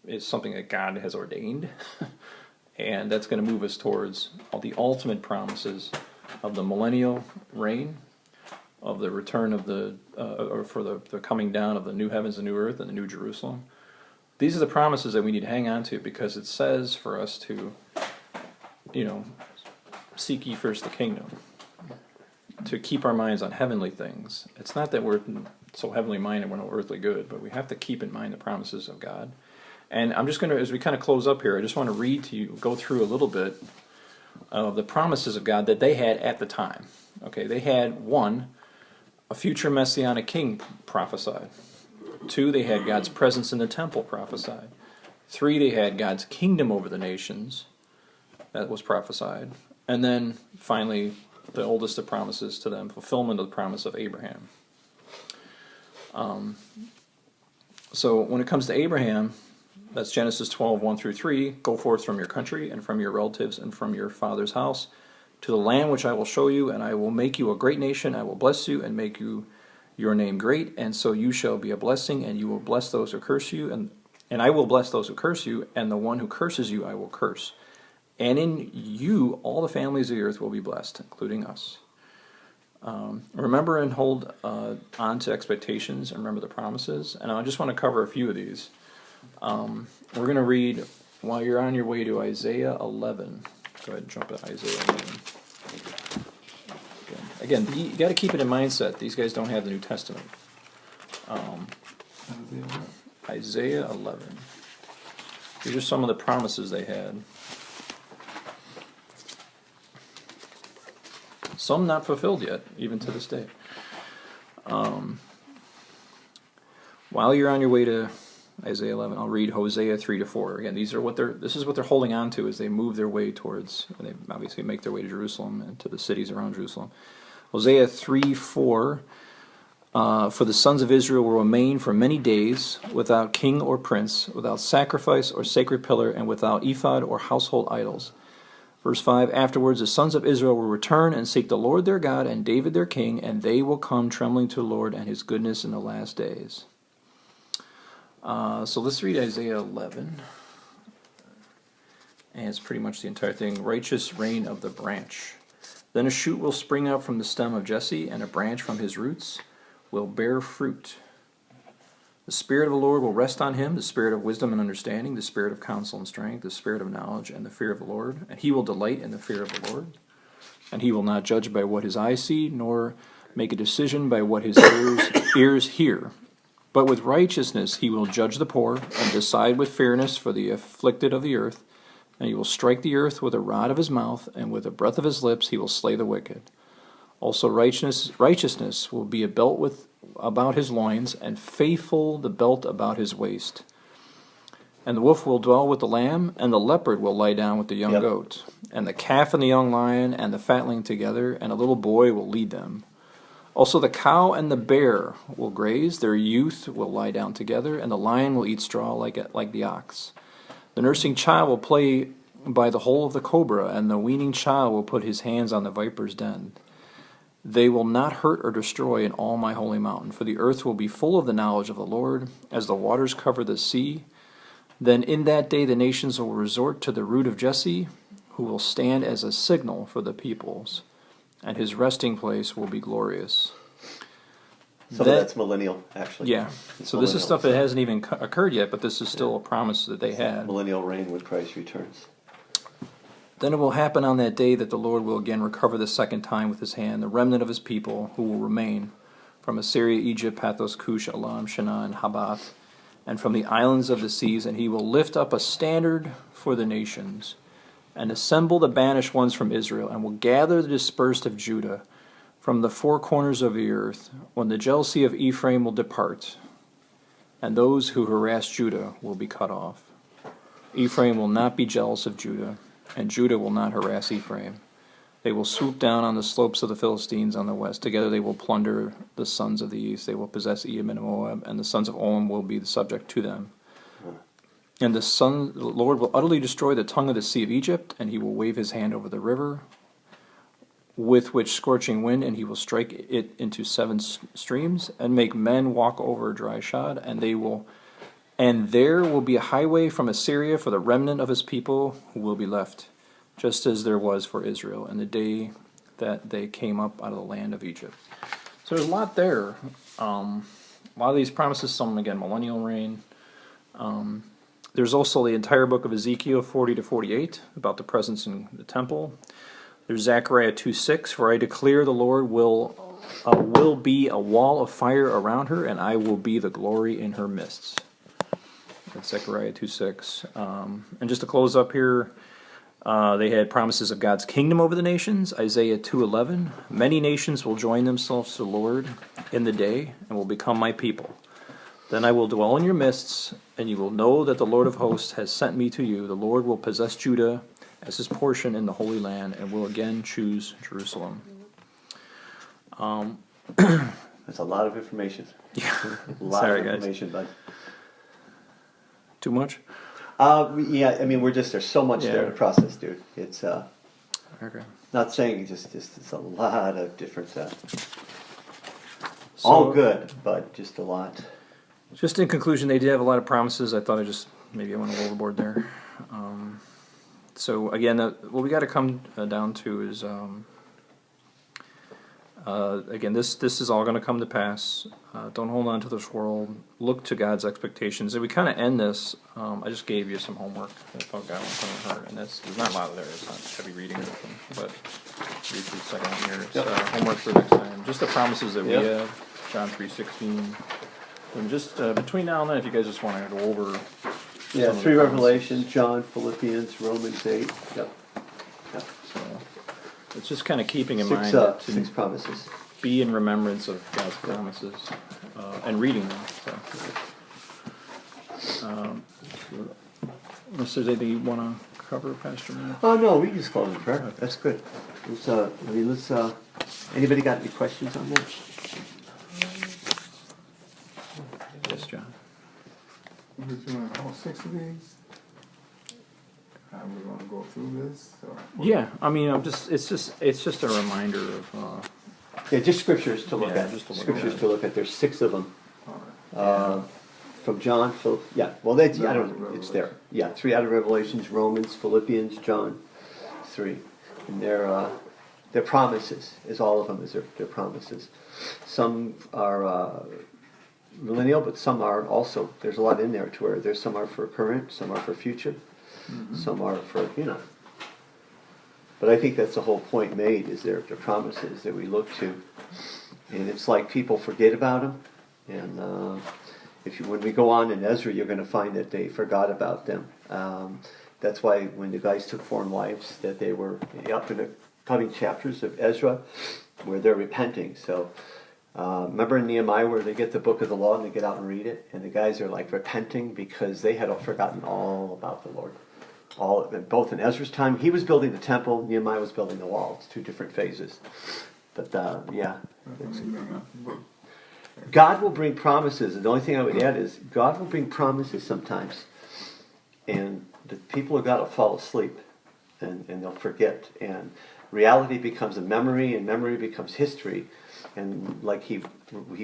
is something that God has ordained, and that's going to move us towards all the ultimate promises of the millennial reign, of the return of the coming down of the new heavens and new earth and the new Jerusalem. These are the promises that we need to hang on to, because it says for us to, seek ye first the kingdom, to keep our minds on heavenly things. It's not that we're so heavenly minded we're no earthly good, but we have to keep in mind the promises of God. And I'm just going to, as we kind of close up here, I just want to read to you, go through a little bit of the promises of God that they had at the time. Okay, they had, 1, a future messianic king prophesied. 2, they had God's presence in the temple prophesied. 3, they had God's kingdom over the nations. That was prophesied. And then, finally, the oldest of promises to them, fulfillment of the promise of Abraham. So when it comes to Abraham, that's Genesis 12, 1 through 3. Go forth from your country and from your relatives and from your father's house to the land which I will show you, and I will make you a great nation. I will bless you and make your name great, and so you shall be a blessing, and you will bless those who curse you, and I will bless those who curse you, and the one who curses you I will curse. And in you all the families of the earth will be blessed, including us. Remember and hold on to expectations, and remember the promises. And I just want to cover a few of these. We're going to read, while you're on your way to Isaiah 11. Go ahead and jump to Isaiah 11. Again, you got to keep it in mindset. These guys don't have the New Testament. Isaiah 11. These are some of the promises they had. Some not fulfilled yet, even to this day. While you're on your way to Isaiah 11, I'll read Hosea 3 to 4. Again, this is what they're holding on to as they move their way towards, and they obviously make their way to Jerusalem and to the cities around Jerusalem. Hosea 3, 4. For the sons of Israel will remain for many days without king or prince, without sacrifice or sacred pillar, and without ephod or household idols. Verse 5, afterwards the sons of Israel will return and seek the Lord their God and David their king, and they will come trembling to the Lord and his goodness in the last days. So let's read Isaiah 11. And it's pretty much the entire thing. Righteous reign of the branch. Then a shoot will spring up from the stem of Jesse, and a branch from his roots will bear fruit. The Spirit of the Lord will rest on him, the Spirit of wisdom and understanding, the Spirit of counsel and strength, the Spirit of knowledge and the fear of the Lord. And he will delight in the fear of the Lord. And he will not judge by what his eyes see, nor make a decision by what his ears hear. But with righteousness he will judge the poor, and decide with fairness for the afflicted of the earth. And he will strike the earth with a rod of his mouth, and with the breath of his lips he will slay the wicked. Also righteousness will be a belt about his loins, and faithful the belt about his waist. And the wolf will dwell with the lamb, and the leopard will lie down with the young goat. And the calf and the young lion and the fatling together, and a little boy will lead them. Also the cow and the bear will graze, their youth will lie down together, and the lion will eat straw like the ox. The nursing child will play by the hole of the cobra, and the weaning child will put his hands on the viper's den. They will not hurt or destroy in all my holy mountain, for the earth will be full of the knowledge of the Lord, as the waters cover the sea. Then in that day the nations will resort to the root of Jesse, who will stand as a signal for the peoples, and his resting place will be glorious. Some of that's millennial, actually. Yeah. So this is stuff that hasn't even occurred yet, but this is still a promise that they had. Millennial reign when Christ returns. Then it will happen on that day that the Lord will again recover the second time with his hand the remnant of his people who will remain from Assyria, Egypt, Pathos, Cush, Elam, Shinar, and Habath, and from the islands of the seas, and he will lift up a standard for the nations, and assemble the banished ones from Israel, and will gather the dispersed of Judah from the four corners of the earth, when the jealousy of Ephraim will depart, and those who harass Judah will be cut off. Ephraim will not be jealous of Judah, and Judah will not harass Ephraim. They will swoop down on the slopes of the Philistines on the west. Together they will plunder the sons of the east. They will possess Edom and Moab, and the sons of Olam will be subject to them. And the Lord will utterly destroy the tongue of the sea of Egypt, and he will wave his hand over the river, with which scorching wind, and he will strike it into 7 streams, and make men walk over dry shod, and there will be a highway from Assyria for the remnant of his people who will be left, just as there was for Israel in the day that they came up out of the land of Egypt. So there's a lot there. A lot of these promises, some again, millennial reign. There's also the entire book of Ezekiel 40 to 48 about the presence in the temple. There's Zechariah 2:6, for I declare the Lord will be a wall of fire around her, and I will be the glory in her midst. That's Zechariah 2:6. And just to close up here, they had promises of God's kingdom over the nations. Isaiah 2:11, many nations will join themselves to the Lord in the day and will become my people. Then I will dwell in your midst, and you will know that the Lord of hosts has sent me to you. The Lord will possess Judah as his portion in the Holy Land, and will again choose Jerusalem. That's a lot of information. Yeah. A lot Sorry, of guys. information, bud. Too much? Yeah, I mean, there's so much there to process, dude. It's Okay. not saying it's a lot of different stuff. So, All good, but just a lot. Just in conclusion, they did have a lot of promises. I thought maybe I went overboard there. So again, what we got to come down to is, again, this is all going to come to pass. Don't hold on to this world. Look to God's expectations. And we kind of end this. I just gave you some homework. I thought God was going to hurt, and there's not a lot there. It's not heavy reading, but read through the second one here. It's homework for next time. Just the promises that we have. John 3:16. And just between now and then, if you guys just want to go over. Yeah, 3 Revelation, John, Philippians, Romans 8. Yep. So it's just kind of keeping in 6, mind that 6 promises. be in remembrance of God's promises and reading them. So, unless there's anything you want to cover, Pastor Matt? Oh no, we can just close in prayer. That's good. Let's. Anybody got any questions on that? Yes, John. We're doing all 6 of these. How we're going to go through this? Yeah, I mean, it's just a reminder of. Yeah, just scriptures to look Yeah, at. just to look Scriptures at. to look at. There's 6 of them. All right. From John, well, that's, I don't, it's there. Yeah, 3 out of Revelations, Romans, Philippians, John, 3. And their promises, is all of them, is their promises. Some are millennial, but some are also, there's a lot in there to where there's some are for current, some are for future, some are for, But I think that's the whole point made, is their promises that we look to. And it's like people forget about them. And when we go on in Ezra, you're going to find that they forgot about them. That's why when the guys took foreign wives, that they were up in the coming chapters of Ezra, where they're repenting. So remember in Nehemiah where they get the book of the law and they get out and read it, and the guys are like repenting because they had forgotten all about the Lord. Both in Ezra's time, he was building the temple, Nehemiah was building the wall. It's 2 different phases. But yeah. God will bring promises. And the only thing I would add is God will bring promises sometimes. And the people of God will fall asleep and they'll forget. And reality becomes a memory, and memory becomes history. And like he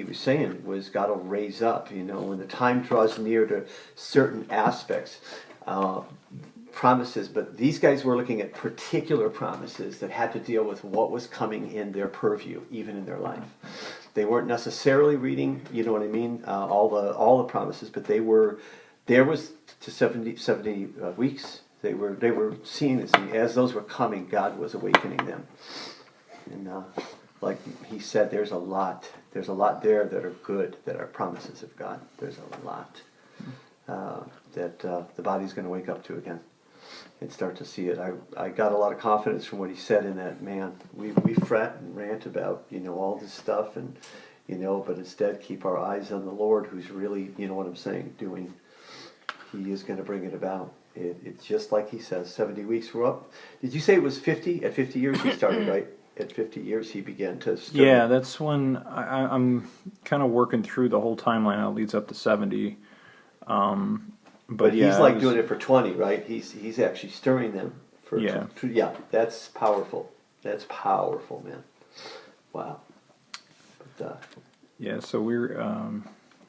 was saying, was God will raise up, when the time draws near to certain aspects, promises. But these guys were looking at particular promises that had to deal with what was coming in their purview, even in their life. They weren't necessarily reading, you know what I mean, all the promises, but there was to 70 weeks. They were seeing this, and as those were coming, God was awakening them. And like he said, there's a lot there that are good, that are promises of God. There's a lot that the body's going to wake up to again and start to see it. I got a lot of confidence from what he said in that, man. We fret and rant about, all this stuff, and, but instead keep our eyes on the Lord, who's really, you know what I'm saying, doing. He is going to bring it about. It's just like he says, 70 weeks we're up. Did you say it was 50? At 50 years he started, right? At 50 years he began to stir. Yeah, that's when I'm kind of working through the whole timeline how it leads up to 70. But he's doing it for 20, right? He's actually stirring them for yeah. That's powerful. That's powerful, man. Wow. But, yeah, so we're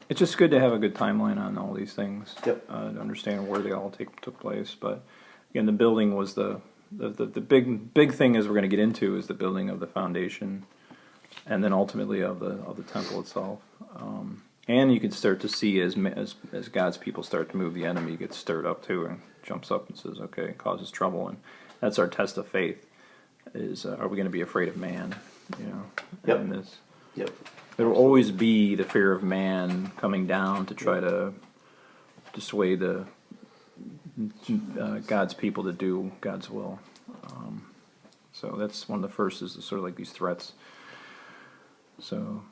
it's just good to have a good timeline on all these things. Yep. To understand where they all took place. But again, the building was the big thing is we're going to get into is the building of the foundation, and then ultimately of the temple itself. And you can start to see as God's people start to move, the enemy gets stirred up too and jumps up and says, "Okay," causes trouble, and that's our test of faith. Is are we going to be afraid of man? Yep. In this. Yep. There will always be the fear of man coming down to try to dissuade God's people to do God's will. So that's one of the first is sort of like these threats. So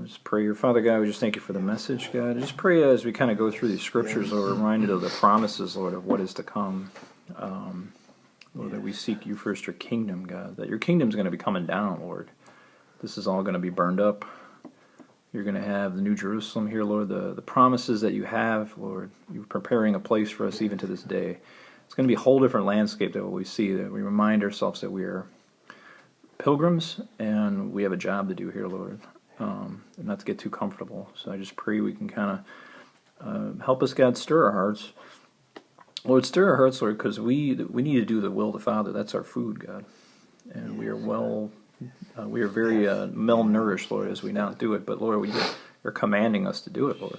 Just pray, your Father God, we just thank you for the message, God. Just pray as we kind of go through these scriptures, Lord, we're reminded of the promises, Lord, of what is to come. Lord, that we seek you first, your kingdom, God. That your kingdom's going to be coming down, Lord. This is all going to be burned up. You're going to have the New Jerusalem here, Lord. The promises that you have, Lord, you're preparing a place for us even to this day. It's going to be a whole different landscape than what we see. That we remind ourselves that we are pilgrims and we have a job to do here, Lord. And not to get too comfortable. So I just pray we can kind of help us, God, stir our hearts. Lord, stir our hearts, Lord, because we need to do the will of the Father. That's our food, God. And we are we are very malnourished, Lord, as we not do it. But, Lord, you're commanding us to do it, Lord.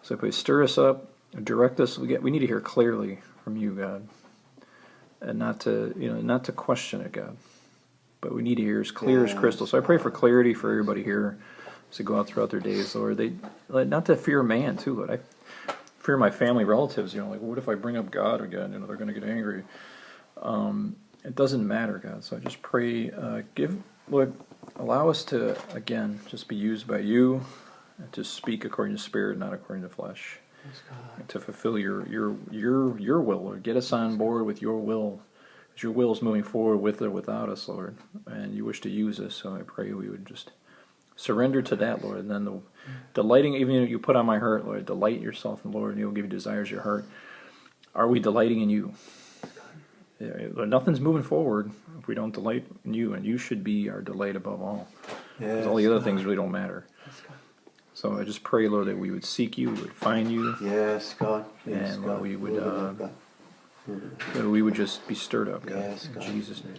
So if we stir us up, direct us, we need to hear clearly from you, God. And not to question it, God. But we need to hear as clear as crystal. So I pray for clarity for everybody here as they go out throughout their days, Lord. Not to fear man, too, Lord. I fear my family relatives, like, what if I bring up God again? They're going to get angry. It doesn't matter, God. So I just pray, Lord, allow us to, again, just be used by you and to speak according to spirit, not according to flesh. To fulfill your will, Lord. Get us on board with your will. Your will is moving forward with or without us, Lord, and you wish to use us, so I pray we would just surrender to that, Lord, and then the delighting, even if you put on my heart, Lord, delight yourself in the Lord, and he will give you desires of your heart. Are we delighting in you? Nothing's moving forward if we don't delight in you, and you should be our delight above all, because all the other things really don't matter. So I just pray, Lord, that we would seek you, we would find you, Yes, God. Yes, and Lord, we would that we would just be stirred up, God. Yes, God. In Jesus' name.